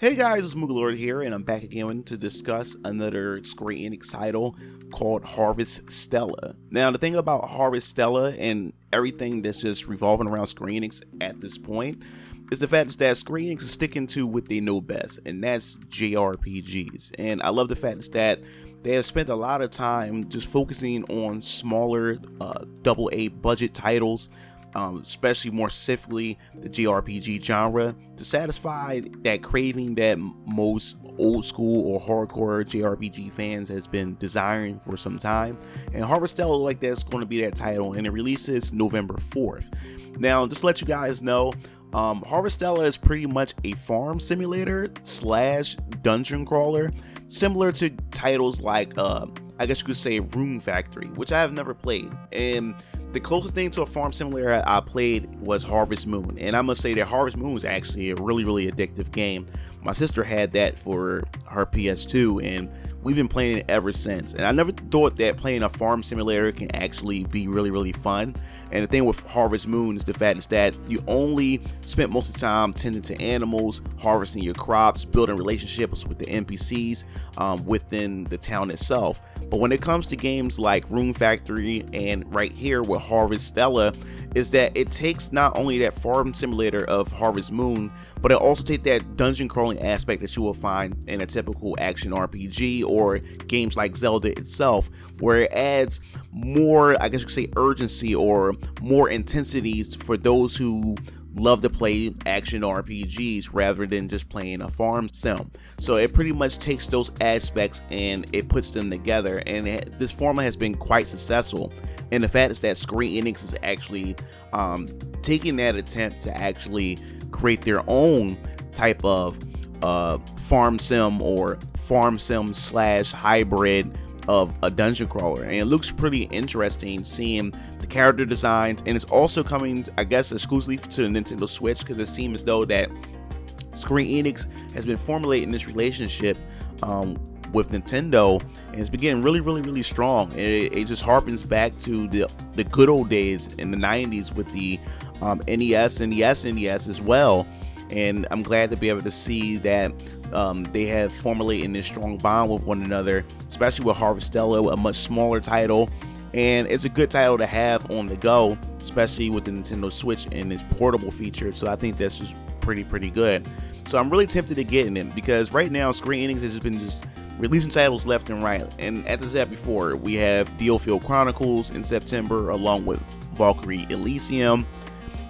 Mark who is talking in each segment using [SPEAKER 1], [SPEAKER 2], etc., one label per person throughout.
[SPEAKER 1] Hey guys, it's MugenLord here, and I'm back again to discuss another Square Enix title called Harvestella. Now, the thing about Harvestella and everything that's just revolving around Square Enix at this point is the fact that Square Enix is sticking to what they know best, and that's JRPGs. And I love the fact that they have spent a lot of time just focusing on smaller AA budget titles, especially more specifically the JRPG genre, to satisfy that craving that most old school or hardcore JRPG fans has been desiring for some time. And Harvestella, like, that's going to be that title, and it releases November 4th. Now, just to let you guys know, Harvestella is pretty much a farm simulator slash dungeon crawler, similar to titles like I guess you could say Rune Factory, which I have never played. And the closest thing to a farm simulator I played was Harvest Moon, and I must say that Harvest Moon is actually a really addictive game. My sister had that for her PS2, and we've been playing it ever since. And I never thought that playing a farm simulator can actually be really fun. And the thing with Harvest Moon is the fact is that you only spent most of the time tending to animals, harvesting your crops, building relationships with the NPCs within the town itself. But when it comes to games like Rune Factory and right here with Harvestella, is that it takes not only that farm simulator of Harvest Moon, but it also takes that dungeon crawling aspect that you will find in a typical action RPG or games like Zelda itself, where it adds more, I guess you could say, urgency or more intensities for those who love to play action RPGs rather than just playing a farm sim. So it pretty much takes those aspects and it puts them together, and this formula has been quite successful. And the fact is that Square Enix is actually taking that attempt to actually create their own type of farm sim or farm sim slash hybrid of a dungeon crawler, and it looks pretty interesting seeing the character designs. And it's also coming, I guess, exclusively to the Nintendo Switch, because it seems as though that Square Enix has been formulating this relationship with Nintendo, and it's been getting really strong. It just harpens back to the good old days in the 90s with the NES and the SNES as well. And I'm glad to be able to see that they have formulated this strong bond with one another, especially with Harvestella, a much smaller title. And it's a good title to have on the go, especially with the Nintendo Switch and its portable feature. So I think that's just pretty good. So I'm really tempted to get in it, because right now Square Enix has been just releasing titles left and right. And as I said before, we have DioField Chronicles in September along with Valkyrie Elysium.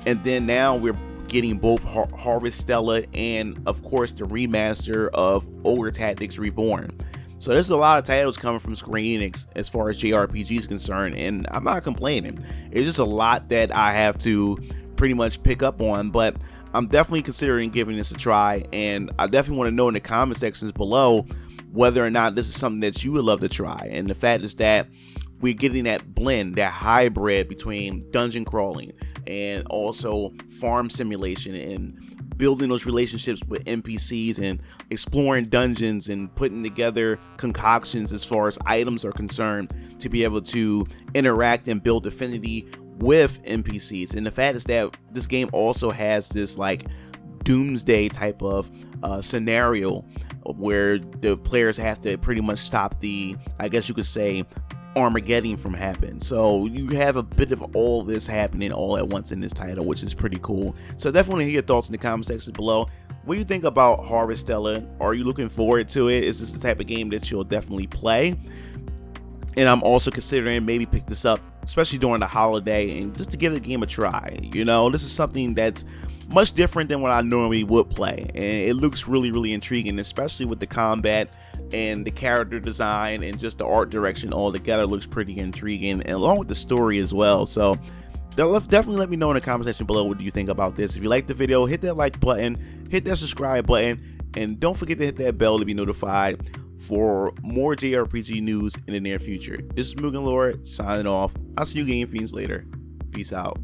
[SPEAKER 1] And then now we're getting both Harvestella and, of course, the remaster of Ogre Tactics Reborn. So there's a lot of titles coming from Square Enix as far as JRPG is concerned, and I'm not complaining. It's just a lot that I have to pretty much pick up on, but I'm definitely considering giving this a try, and I definitely want to know in the comment sections below whether or not this is something that you would love to try. And the fact is that we're getting that blend, that hybrid between dungeon crawling and also farm simulation and building those relationships with NPCs and exploring dungeons and putting together concoctions as far as items are concerned to be able to interact and build affinity with NPCs. And the fact is that this game also has this like doomsday type of scenario where the players have to pretty much stop the, I guess you could say, Armageddon from happening. So you have a bit of all this happening all at once in this title, which is pretty cool. So definitely hear your thoughts in the comment section below. What do you think about Harvestella? Are you looking forward to it? Is this the type of game that you'll definitely play? And I'm also considering maybe pick this up, especially during the holiday, and just to give the game a try. You know, this is something that's much different than what I normally would play, and it looks really intriguing, especially with the combat and the character design and just the art direction all together looks pretty intriguing, and along with the story as well. So definitely let me know in the comment section below what do you think about this. If you like the video, hit that like button, hit that subscribe button, and don't forget to hit that bell to be notified for more JRPG news in the near future. This is MugenLord signing off. I'll see you Game Fiends later. Peace out.